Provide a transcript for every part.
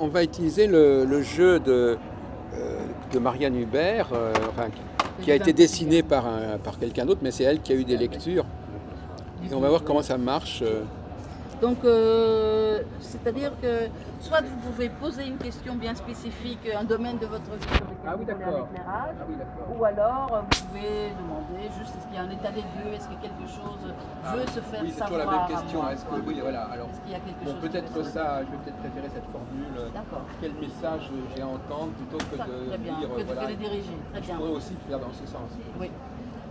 on va utiliser le jeu de Marianne Hubert, enfin, qui a été dessiné par quelqu'un d'autre, mais c'est elle qui a eu des lectures. Et on va voir comment ça marche. Donc, c'est-à-dire que soit vous pouvez poser une question bien spécifique, un domaine de votre vie sur lequel vous voulez un éclairage, ou alors vous pouvez demander juste est-ce qu'il y a un état des lieux, est-ce que quelque chose veut se faire oui, c'est savoir. toujours la même question. Est-ce que, oui, voilà. Alors, est-ce qu'il y a quelque bon, chose peut-être ça, je vais peut-être préférer cette formule. Quel message j'ai à entendre plutôt que de dire que les diriger. Très bien. Je pourrais aussi le faire dans ce sens. Oui.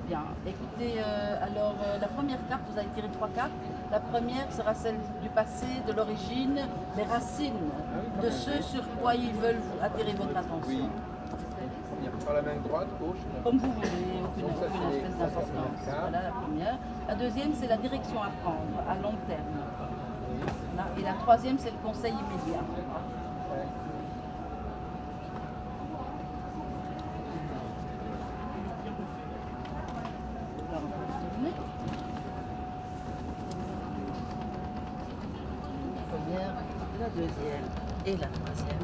Bien. Écoutez, alors la première carte, vous avez tiré 3 cartes. La première sera celle du passé, de l'origine, des racines, de ce sur quoi ils veulent attirer votre attention. Oui. Par la main droite, gauche. Comme vous voulez, aucune espèce d'importance. Voilà la première. La deuxième, c'est la direction à prendre à long terme. Voilà. Et la troisième, c'est le conseil immédiat. La deuxième et la troisième.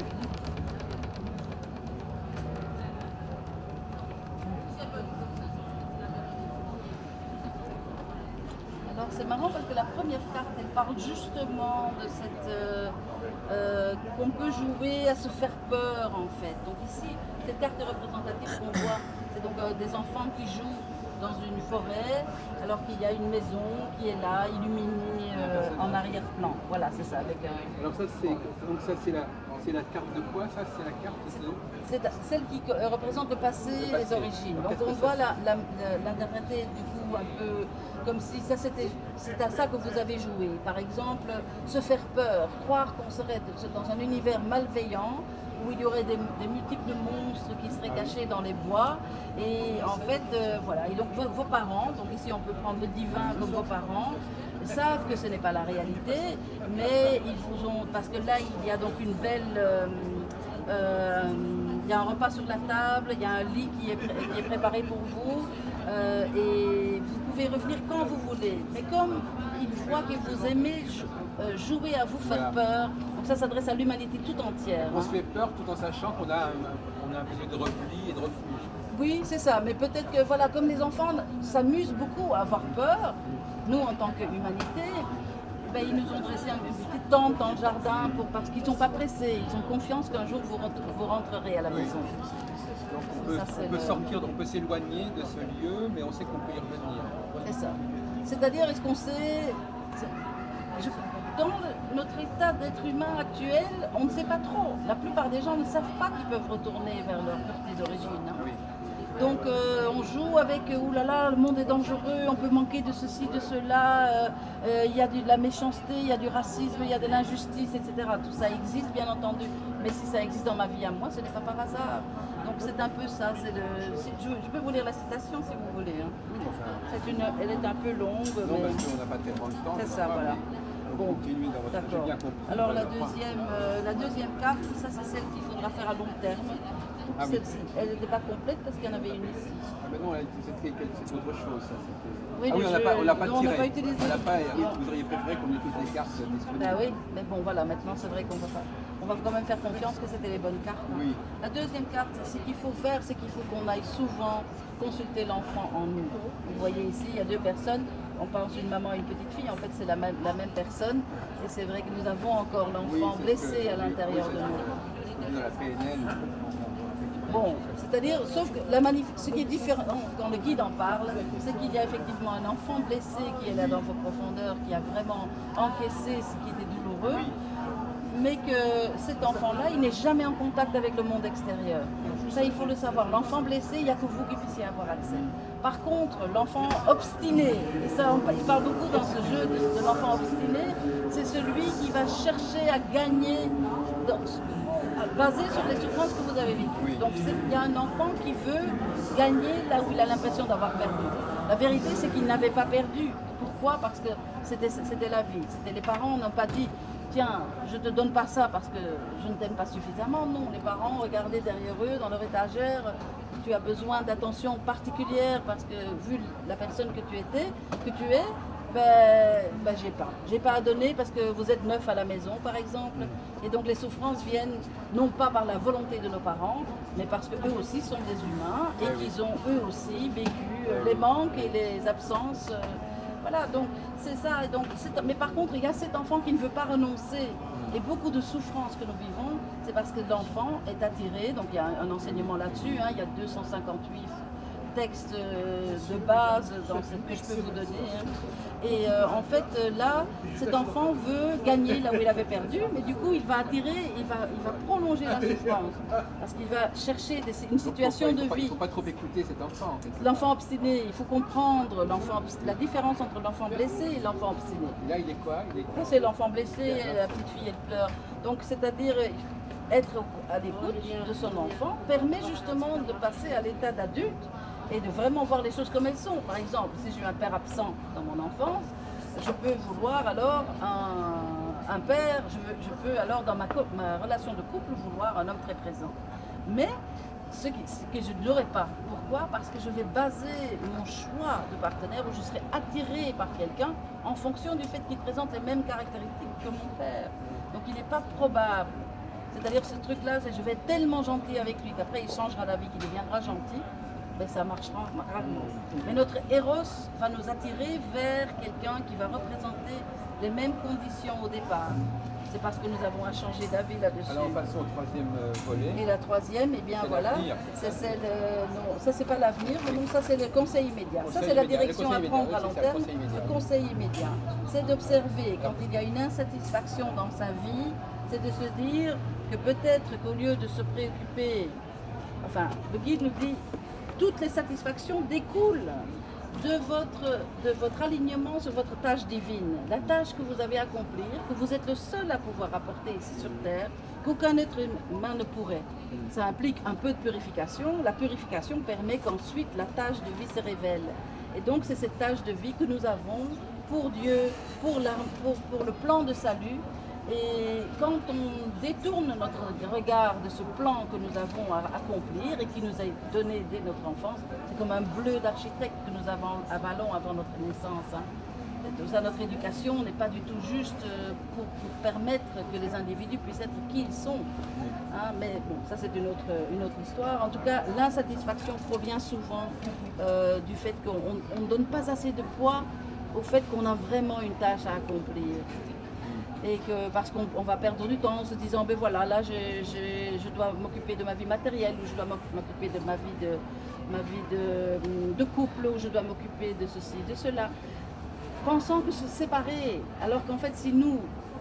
Alors c'est marrant parce que la première carte, elle parle justement de cette qu'on peut jouer à se faire peur en fait. Donc ici, cette carte représentative qu'on voit, c'est donc des enfants qui jouent dans une forêt, alors qu'il y a une maison qui est là, illuminée en arrière-plan. Voilà, c'est ça. Avec alors ça, c'est la carte de quoi ça? C'est la carte c'est celle qui représente le passé et les origines. Donc on doit l'interpréter du coup un peu comme si c'est à ça que vous avez joué. Par exemple, se faire peur, croire qu'on serait dans un univers malveillant, où il y aurait des multiples monstres qui seraient cachés dans les bois. Et en fait, voilà. Et donc vos parents, donc ici on peut prendre le divin comme vos parents, savent que ce n'est pas la réalité, mais ils vous ont, parce que là il y a donc une belle, il y a un repas sur la table, il y a un lit qui est préparé pour vous, et vous pouvez revenir quand vous voulez. Mais comme ils voient que vous aimez jouer à vous faire peur, donc ça s'adresse à l'humanité tout entière. On se fait peur tout en sachant qu'on a un besoin de repli et de refuge. Oui, c'est ça, mais peut-être que voilà, comme les enfants s'amusent beaucoup à avoir peur, nous en tant qu'humanité, ben, ils nous ont dressé une petite tente dans le jardin parce qu'ils ne sont pas pressés, ils ont confiance qu'un jour vous rentrerez à la maison. Donc on peut sortir, on peut s'éloigner de ce lieu, mais on sait qu'on peut y revenir. C'est ça. C'est-à-dire, est-ce qu'on sait... Dans notre état d'être humain actuel, on ne sait pas trop. La plupart des gens ne savent pas qu'ils peuvent retourner vers leur pays d'origine. Hein. Oui. Donc on joue avec oulala, le monde est dangereux, on peut manquer de ceci, de cela, il y a de la méchanceté, il y a du racisme, il y a de l'injustice, etc. Tout ça existe bien entendu, mais si ça existe dans ma vie à moi, ce n'est pas par hasard. Donc c'est un peu ça, je peux vous lire la citation si vous voulez. Hein. Elle est un peu longue. Non, mais... parce qu'on n'a pas tellement de temps. C'est ça, voilà. Bon, d'accord. Alors la deuxième carte, ça c'est celle qu'il faudra faire à long terme. Celle-ci, elle n'était pas complète parce qu'il y en avait une ici. Ah mais non, c'est autre chose. Ça, oui, on l'a pas tiré. On l'a pas utilisé. Vous auriez préféré qu'on ait toutes les cartes disponibles. Bah oui, mais bon voilà, maintenant c'est vrai qu'on va quand même faire confiance que c'était les bonnes cartes. Oui. La deuxième carte, ce qu'il faut faire, c'est qu'il faut qu'on aille souvent consulter l'enfant en nous. Vous voyez ici, il y a deux personnes. On pense une maman et une petite fille, en fait c'est la même personne. Et c'est vrai que nous avons encore l'enfant blessé à l'intérieur de nous. Dans la PNL. Bon, c'est-à-dire, sauf que ce qui est différent quand le guide en parle, c'est qu'il y a effectivement un enfant blessé qui est là dans vos profondeurs, qui a vraiment encaissé ce qui était douloureux, mais que cet enfant-là, il n'est jamais en contact avec le monde extérieur. Ça, il faut le savoir. L'enfant blessé, il n'y a que vous qui puissiez avoir accès. Par contre, l'enfant obstiné, et ça, il parle beaucoup dans ce jeu de l'enfant obstiné, c'est celui qui va chercher à gagner basé sur les souffrances que vous avez vécues. Oui. Donc il y a un enfant qui veut gagner là où il a l'impression d'avoir perdu. La vérité, c'est qu'il n'avait pas perdu. Pourquoi? Parce que c'était la vie. Les parents n'ont pas dit tiens, je ne te donne pas ça parce que je ne t'aime pas suffisamment. Non, les parents regardaient derrière eux, dans leur étagère, tu as besoin d'attention particulière parce que vu la personne que tu es, J'ai pas à donner parce que vous êtes neuf à la maison, par exemple. Et donc les souffrances viennent non pas par la volonté de nos parents, mais parce qu'eux aussi sont des humains et qu'ils ont eux aussi vécu les manques et les absences. Voilà, donc c'est ça. Et donc, mais par contre, il y a cet enfant qui ne veut pas renoncer. Et beaucoup de souffrances que nous vivons, c'est parce que l'enfant est attiré. Donc il y a un enseignement là-dessus, hein, il y a 258 textes de base que je peux vous donner. Hein. Et en fait, là, cet enfant veut gagner là où il avait perdu, mais du coup, il va attirer, il va prolonger la souffrance. Parce qu'il va chercher une situation de vie. Il ne faut pas trop écouter cet enfant. En fait. L'enfant obstiné, il faut comprendre la différence entre l'enfant blessé et l'enfant obstiné. Et là, il est quoi? C'est l'enfant blessé, la petite fille, elle pleure. Donc, c'est-à-dire, être à l'écoute de son enfant permet justement de passer à l'état d'adulte et de vraiment voir les choses comme elles sont. Par exemple, si j'ai eu un père absent dans mon enfance, je peux vouloir alors un père, je peux alors dans ma relation de couple vouloir un homme très présent. Mais ce que je ne l'aurai pas. Pourquoi? Parce que je vais baser mon choix de partenaire où je serai attirée par quelqu'un en fonction du fait qu'il présente les mêmes caractéristiques que mon père. Donc il n'est pas probable. C'est-à-dire ce truc-là, je vais être tellement gentil avec lui qu'après il changera d'avis, qu'il deviendra gentil. Ben, ça marchera rarement. Mais notre Eros va nous attirer vers quelqu'un qui va représenter les mêmes conditions au départ. C'est parce que nous avons à changer d'avis là-dessus. Alors passons au troisième volet. Et la troisième, eh bien voilà, c'est celle, non, ça c'est pas l'avenir, non, ça c'est le conseil immédiat. Ça c'est la direction à prendre à long terme. Le conseil immédiat, c'est d'observer quand il y a une insatisfaction dans sa vie, c'est de se dire que peut-être qu'au lieu de se préoccuper, enfin le guide nous dit, toutes les satisfactions découlent de votre alignement sur votre tâche divine, la tâche que vous avez à accomplir, que vous êtes le seul à pouvoir apporter ici sur Terre, qu'aucun être humain ne pourrait. Ça implique un peu de purification. La purification permet qu'ensuite la tâche de vie se révèle. Et donc c'est cette tâche de vie que nous avons pour Dieu, pour le plan de salut. Et quand on détourne notre regard de ce plan que nous avons à accomplir et qui nous a donné dès notre enfance, c'est comme un bleu d'architecte que nous avalons avant notre naissance. Hein. Notre éducation n'est pas du tout juste pour permettre que les individus puissent être qui ils sont. Hein, mais bon, ça c'est une autre histoire. En tout cas, l'insatisfaction provient souvent du fait qu'on ne donne pas assez de poids au fait qu'on a vraiment une tâche à accomplir. Et que parce qu'on va perdre du temps en se disant ben voilà, là je dois m'occuper de ma vie matérielle, ou je dois m'occuper de ma vie de couple, ou je dois m'occuper de ceci, de cela, pensant que se séparer, alors qu'en fait si nous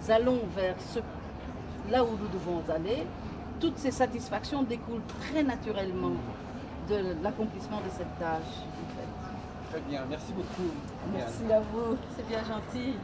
allons vers là où nous devons aller, toutes ces satisfactions découlent très naturellement de l'accomplissement de cette tâche. En fait. Très bien, merci beaucoup. Merci à vous, c'est bien gentil.